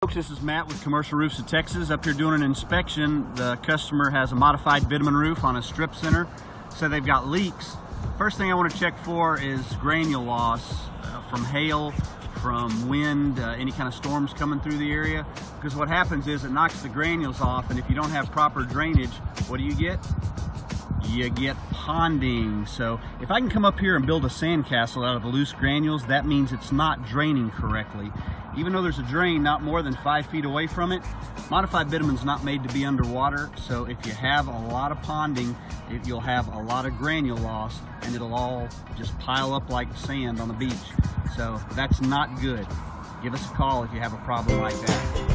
Folks, this is Matt with Commercial Roofs of Texas. Up here doing an inspection. The customer has a modified bitumen roof on a strip center, so they've got leaks. First thing I want to check for is granule loss from hail, from wind, any kind of storms coming through the area. Because what happens is it knocks the granules off, and if you don't have proper drainage, what do you get? You get ponding. So if I can come up here and build a sandcastle out of the loose granules, that means it's not draining correctly. Even though there's a drain not more than 5 feet away from it, modified bitumen's not made to be underwater. So if you have a lot of ponding, you'll have a lot of granule loss, and it'll all just pile up like sand on the beach. So that's not good. Give us a call if you have a problem like that.